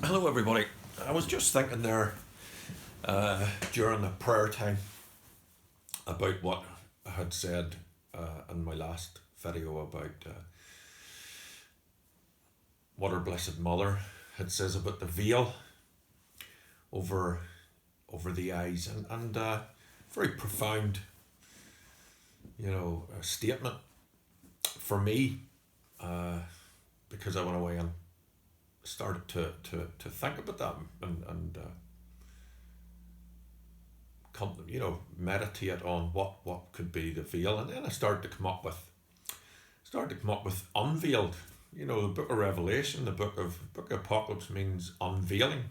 Hello, everybody. I was just thinking there during the prayer time about what I had said in my last video about what our Blessed Mother had says about the veil over the eyes, and very profound, statement for me, because I went away and started to think about that and meditate on what could be the veil, and then I started to come up with unveiled. The book of Revelation, the book of Apocalypse means unveiling,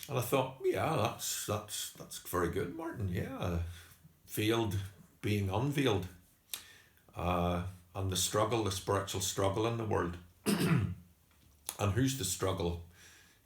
and I thought, yeah, that's very good, Martin. Yeah, veiled being unveiled, and the spiritual struggle in the world. And who's the struggle?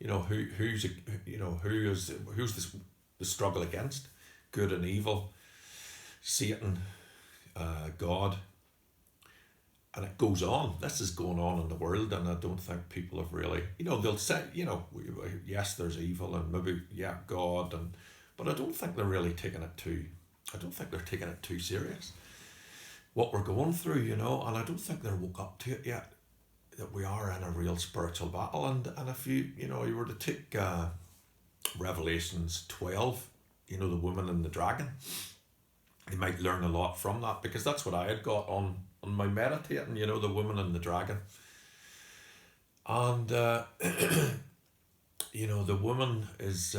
Who's the struggle against? Good and evil, Satan, God, and it goes on. This is going on in the world, and I don't think people have really. They'll say, yes, there's evil, and maybe God, but I don't think they're really taking it too. I don't think they're taking it too serious. What we're going through, and I don't think they're woke up to it yet. That we are in a real spiritual battle, and if you were to take Revelations 12, the woman and the dragon, you might learn a lot from that, because that's what I had got on my meditating, the woman and the dragon. And the woman is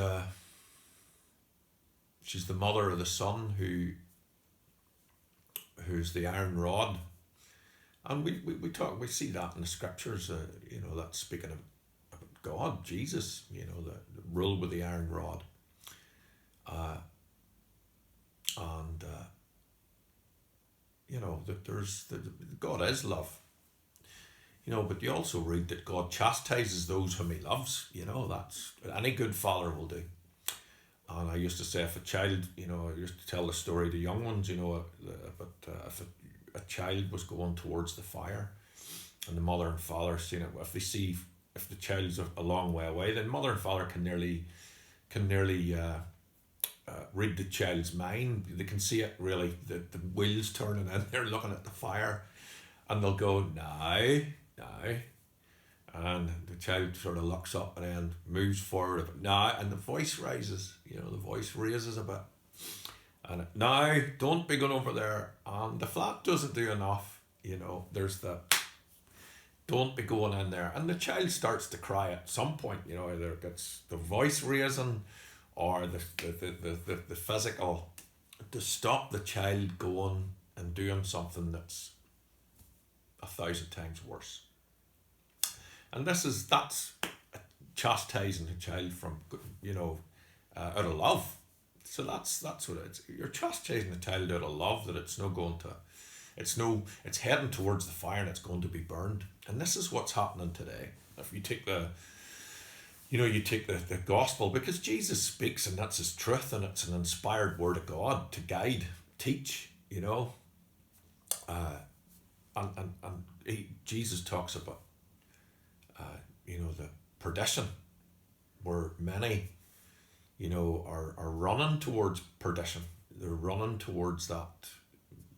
she's the mother of the son who's the iron rod. And we see that in the scriptures, that's speaking about God, Jesus, the rule with the iron rod. That God is love. But you also read that God chastises those whom he loves. That's any good father will do. And I used to say, if a child, I used to tell the story to young ones, about if a child was going towards the fire, and the mother and father seen it. If the child's a long way away, then mother and father can nearly read the child's mind. They can see it really. The wheels turning in. They're looking at the fire, and they'll go now, and the child sort of looks up and then moves forward a bit now, and the voice rises. The voice raises a bit. And now, don't be going over there. And the flat doesn't do enough. There's don't be going in there. And the child starts to cry at some point. Either it gets the voice raising, or the physical, to stop the child going and doing something that's 1,000 times worse. And that's chastising a child from out of love. So that's what it's. You're chastising the child out of love, that it's it's heading towards the fire and it's going to be burned. And this is what's happening today. If you take the gospel, because Jesus speaks, and that's his truth, and it's an inspired word of God to guide, teach, Jesus talks about the perdition, where many are running towards perdition. They're running towards that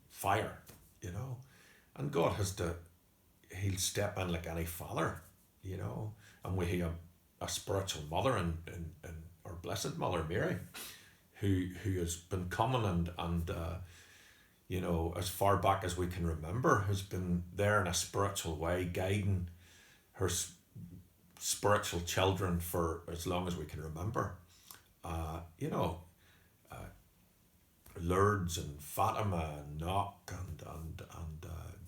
fire, and God he'll step in like any father, and we have a spiritual mother in our Blessed Mother Mary, who has been coming and as far back as we can remember, has been there in a spiritual way, guiding her spiritual children for as long as we can remember. Lourdes and Fatima and Knock and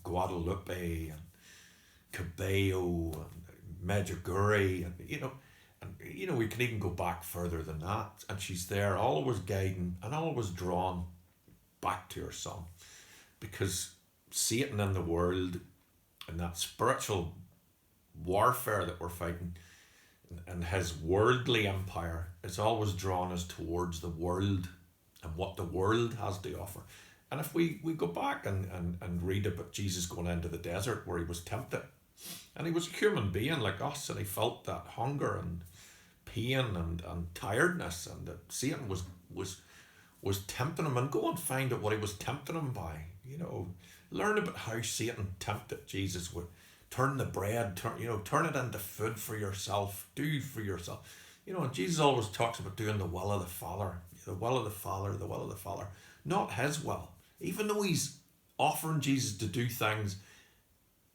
Guadalupe and Cabello and Medjugorje, and we can even go back further than that, and she's there always guiding and always drawn back to her son, because Satan in the world and that spiritual warfare that we're fighting, and his worldly empire, is always drawn us towards the world and what the world has to offer. And if we go back and read about Jesus going into the desert where he was tempted, And he was a human being like us, and he felt that hunger and pain and tiredness, and that Satan was tempting him. And go and find out what he was tempting him by. Learn about how Satan tempted Jesus with turn the bread, turn it into food for yourself, do for yourself. And Jesus always talks about doing the will of the Father, the will of the Father, the will of the Father, not his will. Even though he's offering Jesus to do things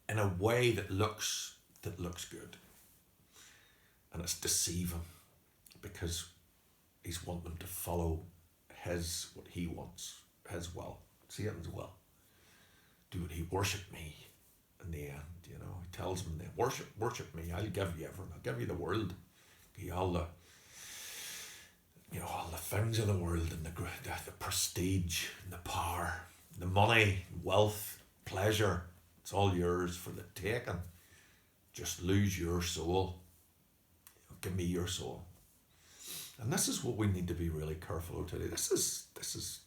in a way that looks good, and it's deceiving, because he's wanting them to follow what he wants, his will, Satan's will. Do it. He worship me. In the end, he tells them, worship me. I'll give you everything. I'll give you the world. Give you all the things of the world, and the prestige, and the power, the money, wealth, pleasure. It's all yours for the taking. Just lose your soul. Give me your soul. And this is what we need to be really careful of today. This is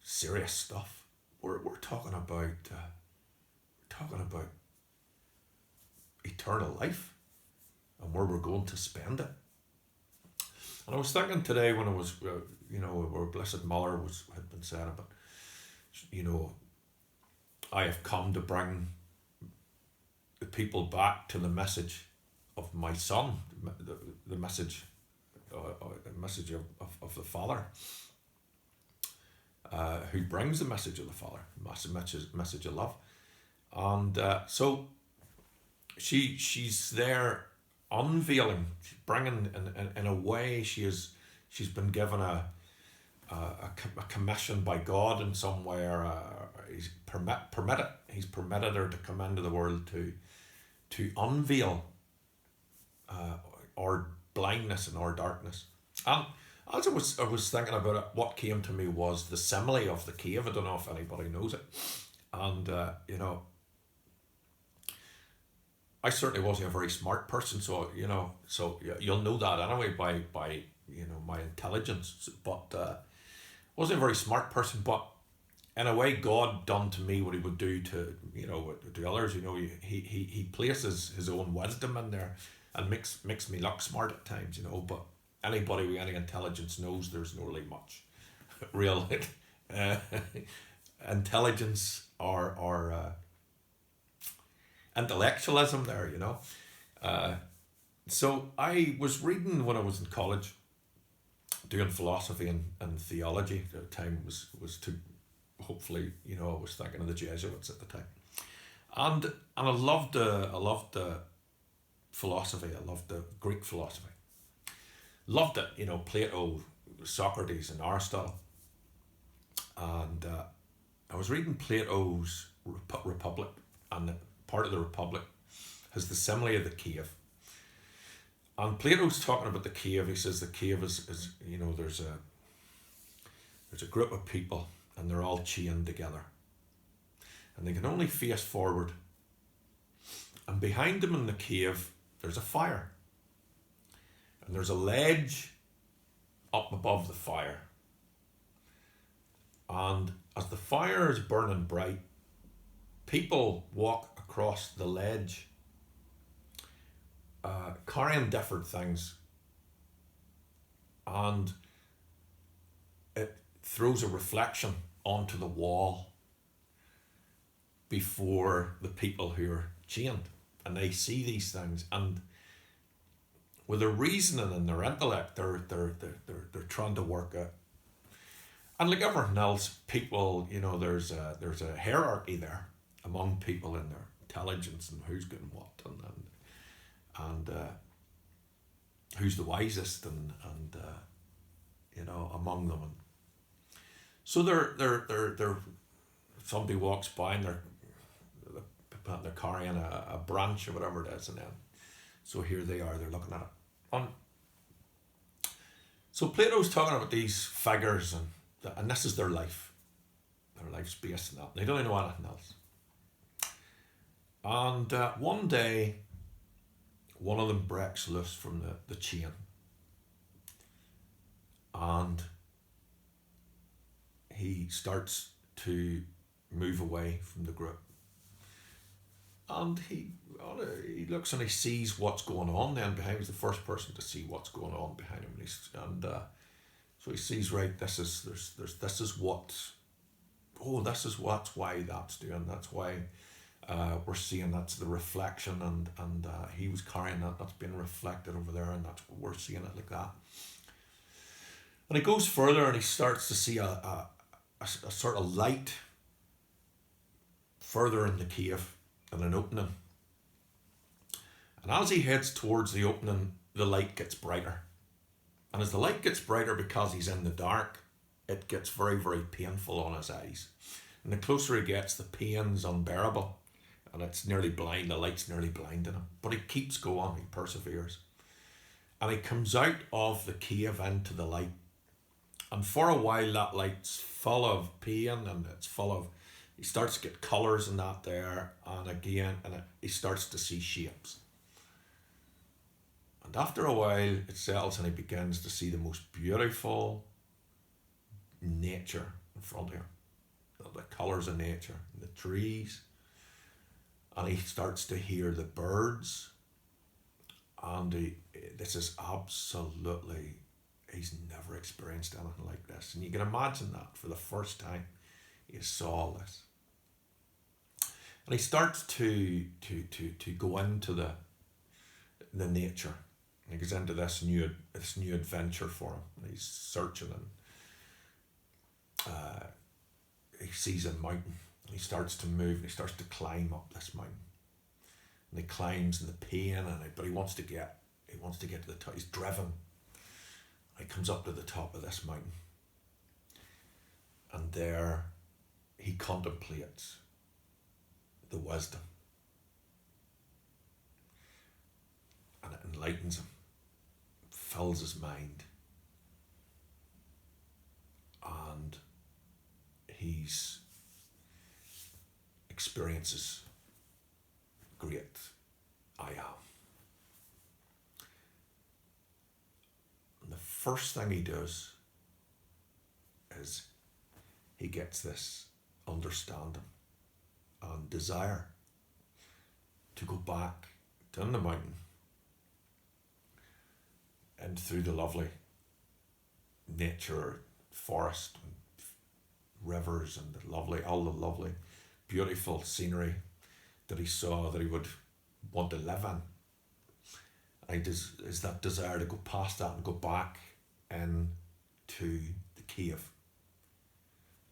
serious stuff. We're talking about eternal life and where we're going to spend it. And I was thinking today when I was, where Blessed Mother had been saying about, I have come to bring the people back to the message of my Son, the message of the Father, who brings the message of the Father, message of love. And so she's there unveiling, bringing in a way she's been given a commission by God in some way, or he's permitted her to come into the world to unveil our blindness and our darkness. And as I was thinking about it, what came to me was the simile of the cave. I don't know if anybody knows it. And I certainly wasn't a very smart person, so you'll know that anyway by my intelligence. But wasn't a very smart person, but in a way, God done to me what he would do to others. He places his own wisdom in there and makes me look smart at times. But anybody with any intelligence knows there's not really much real intelligence or intellectualism there. So I was reading when I was in college, doing philosophy and theology. The time was to hopefully, I was thinking of the Jesuits at the time, and I loved the philosophy. I loved the Greek philosophy. Loved it, Plato, Socrates, and Aristotle. And I was reading Plato's Republic, and part of the Republic has the simile of the cave. And Plato's talking about the cave. He says the cave is there's a group of people, and they're all chained together, and they can only face forward. And behind them in the cave, there's a fire, and there's a ledge up above the fire. And as the fire is burning bright, people walk across the ledge, carrying different things, and it throws a reflection onto the wall before the people who are chained, and they see these things, and with their reasoning and their intellect, they're trying to work out. And like everything else, people, there's a hierarchy there among people in their intelligence and who's getting what and who's the wisest and among them. And so they're somebody walks by and they're carrying a branch or whatever it is, and then so here they are, they're looking at it. So Plato's talking about these figures, and this is their life. Their life's based on that. They don't know anything else. And one day, one of them breaks loose from the chain, and he starts to move away from the group. And he looks and he sees what's going on then behind him. He's the first person to see what's going on behind him. So he sees, right, this is this is what, oh, this is what's why that's doing. That's why we're seeing that's the reflection, and he was carrying that's being reflected over there, and that's what we're seeing it like that. And he goes further and he starts to see a sort of light further in the cave, and an opening. And as he heads towards the opening, the light gets brighter. And as the light gets brighter, because he's in the dark, it gets very, very painful on his eyes. And the closer he gets, the pain's unbearable. And it's nearly blind, the light's nearly blinding him. But he keeps going, he perseveres. And he comes out of the cave into the light. And for a while, that light's full of pain, and it's full of, he starts to get colours and that there, and again, he starts to see shapes. And after a while, it settles and he begins to see the most beautiful nature in front of him. The colours of nature, the trees. And he starts to hear the birds. And this is absolutely, he's never experienced anything like this. And you can imagine that for the first time he saw this. And he starts to go into the nature. And he goes into this new adventure for him. And he's searching, and he sees a mountain. And he starts to move, and he starts to climb up this mountain. And he climbs, and the pain, but he wants to get to the top. He's driven. And he comes up to the top of this mountain. And there he contemplates the wisdom. And it enlightens him, fills his mind, and he's experiences great I am. And the first thing he does is he gets this understanding and desire to go back down the mountain and through the lovely nature, forest, and rivers, and all the lovely, beautiful scenery that he saw, that he would want to live in. And is that desire to go past that and go back into the cave,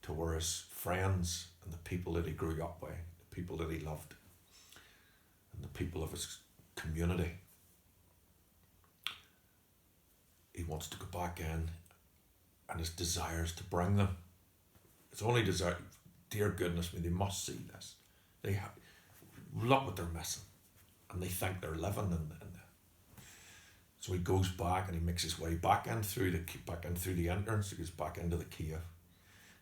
to where his friends and the people that he grew up with, the people that he loved, and the people of his community. He wants to go back in, and his desires to bring them. His only desire, dear goodness me, they must see this. Look what they're missing, and they think they're living so he goes back, and he makes his way back in through the entrance. He goes back into the cave,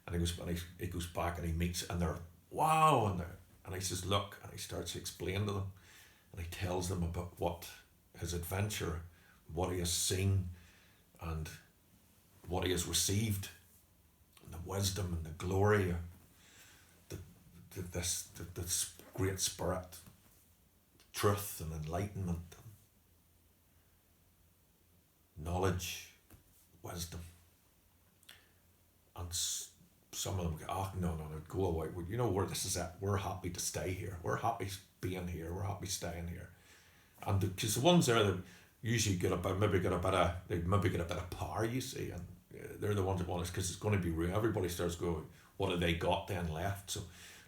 and he goes back, and he meets, and they're wow, and he says, look, and he starts to explain to them, and he tells them about what his adventure, what he has seen, and what he has received, and the wisdom and the glory of this great spirit, truth and enlightenment, and knowledge, wisdom. And some of them go, oh, no, go away. You know where this is at. We're happy to stay here. We're happy being here. We're happy staying here. And because the ones there that usually get a bit of power, you see, and they're the ones that want us, because it's going to be real. Everybody starts going, what have they got then left? So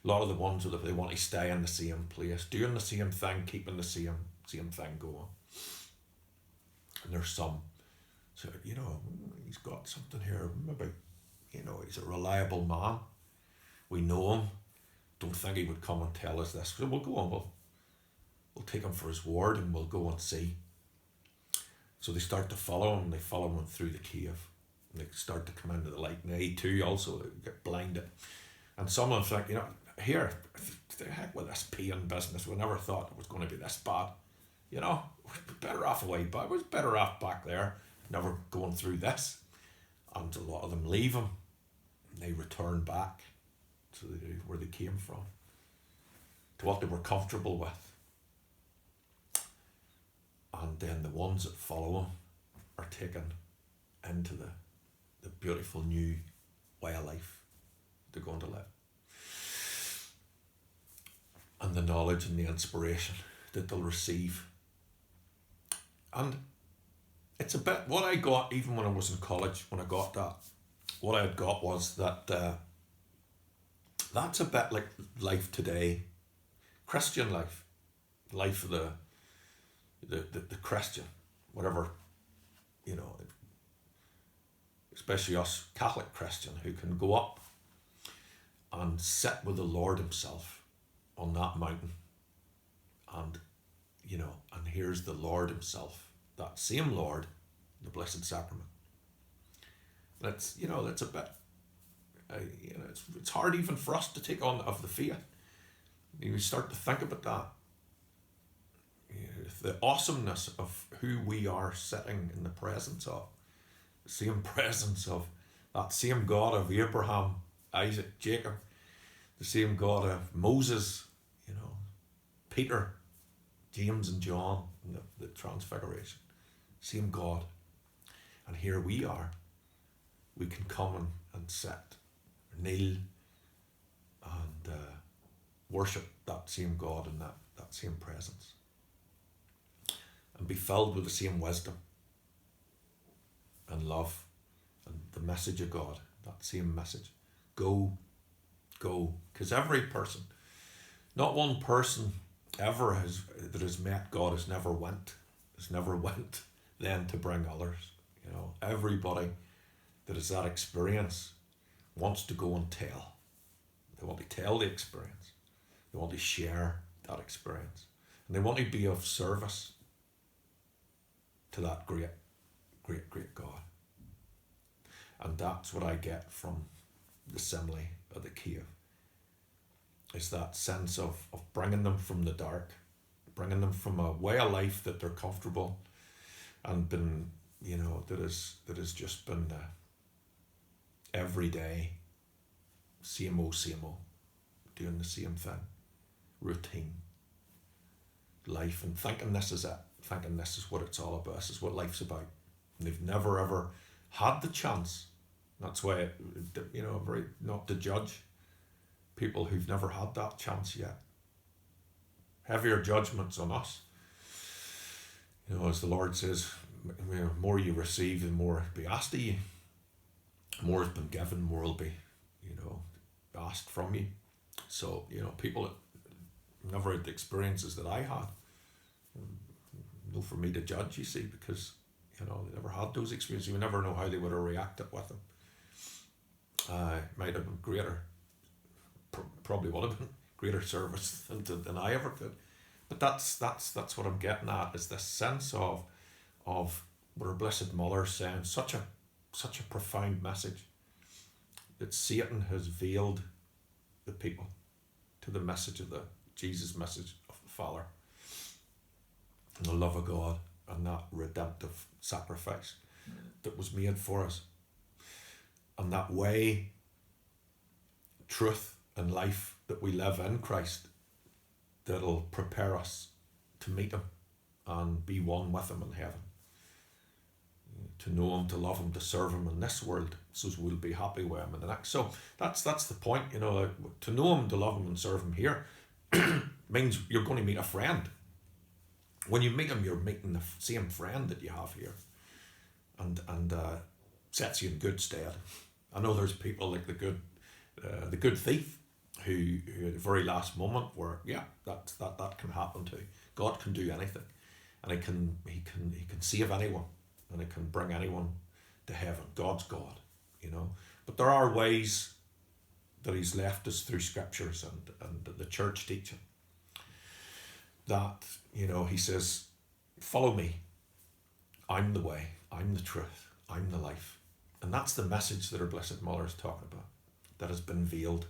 a lot of the ones that they want to stay in the same place, doing the same thing, keeping the same thing going. And there's some, so he's got something here. Maybe, he's a reliable man. We know him. Don't think he would come and tell us this. So we'll go on. We'll take him for his word, and we'll go and see. So they start to follow him. They follow him through the cave. And they start to come into the light. And they too also get blinded. And some of them think, here, the heck with this peeing business. We never thought it was going to be this bad. We'd be better off away, but I was better off back there, never going through this. And a lot of them leave him. And they return back to where they came from. to what they were comfortable with. And then the ones that follow him are taken into the beautiful new way of life they're going to live. And the knowledge and the inspiration that they'll receive. And it's a bit, what I got even when I was in college, when I got that, what I had got was that that's a bit like life today, Christian life, life of the Christian, whatever, you know, especially us Catholic Christian who can go up and sit with the Lord himself on that mountain, and you know, and here's the Lord himself, that same Lord, the Blessed Sacrament. And it's, you know, it's a bit, you know, it's hard even for us to take on of the faith. You start to think about that, you know, the awesomeness of who we are sitting in the presence of, the same presence of that same God of Abraham, Isaac, Jacob, the same God of Moses, you know, Peter, James and John, and the Transfiguration, same God. And here we are. We can come and sit, kneel, and worship that same God in that same presence, and be filled with the same wisdom and love and the message of God, that same message. Go, because every person, not one person ever that has met God has never went then to bring others. You know, everybody that has that experience wants to go and tell. They want to tell the experience. They want to share that experience. And they want to be of service to that great, great, great God. And that's what I get from the simile of the cave, is that sense of bringing them from the dark, bringing them from a way of life that they're comfortable and been, you know, that has just been every day, same old, doing the same thing, routine, life, and thinking this is it, thinking this is what it's all about, this is what life's about. And they've never ever had the chance. That's why, you know, very not to judge people who've never had that chance yet. Heavier judgments on us. You know, as the Lord says, the more you receive, the more be asked of you. More has been given, more will be, you know, asked from you. So, you know, people that never had the experiences that I had, no for me to judge, you see, because, you know, they never had those experiences. You never know how they would have reacted with them. Might have been greater, probably would have been greater service than I ever could. But that's what I'm getting at, is this sense of what our Blessed Mother is saying, such a profound message, that Satan has veiled the people to the message of Jesus' message of the Father and the love of God and that redemptive sacrifice that was made for us. And that way, truth and life that we live in Christ, that'll prepare us to meet him and be one with him in heaven. To know him, to love him, to serve him in this world, so we'll be happy with him in the next. So that's the point, you know, like, to know him, to love him and serve him here means you're going to meet a friend. When you meet him, you're meeting the same friend that you have here, and sets you in good stead. I know there's people like the good thief who at the very last moment where that can happen too. God can do anything, and he can save anyone, and it can bring anyone to heaven. God's God, you know. But there are ways that he's left us through scriptures and the church teaching that, you know, he says, follow me. I'm the way, I'm the truth, I'm the life. And that's the message that our Blessed Mother is talking about, that has been veiled.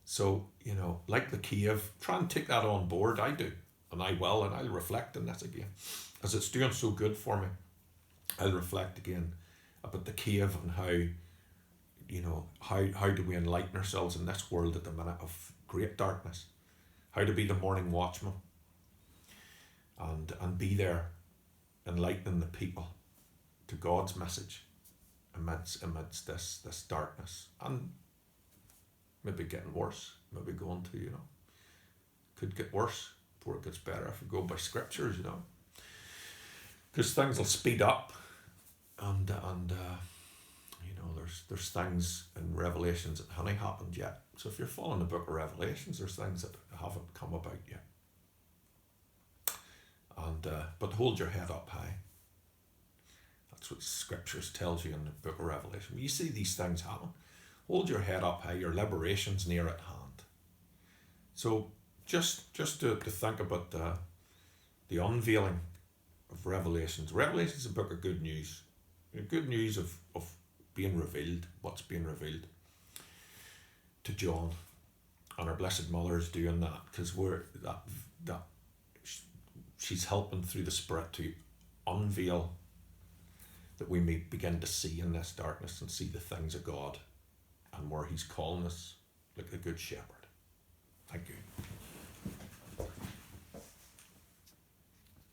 So, you know, like the cave, try and take that on board. I do, and I will, and I'll reflect on this again. As it's doing so good for me, I'll reflect again about the cave and how, you know, how do we enlighten ourselves in this world at the minute of great darkness? how to be the morning watchman, and be there enlightening the people to God's message amidst this darkness, and maybe getting worse, maybe going to, could get worse before it gets better if we go by scriptures, because things will speed up, and there's things in Revelations that haven't happened yet. So if you're following the book of Revelations, there's things that haven't come about yet. And but hold your head up high. That's what scriptures tells you in the book of Revelation. When you see these things happen, hold your head up high. Your liberation's near at hand. So just to think about the unveiling of Revelations. Revelations is a book of good news. Good news of being revealed, what's being revealed to John, and our Blessed Mother is doing that, because she's helping through the Spirit to unveil that we may begin to see in this darkness and see the things of God and where He's calling us like a good shepherd. Thank you.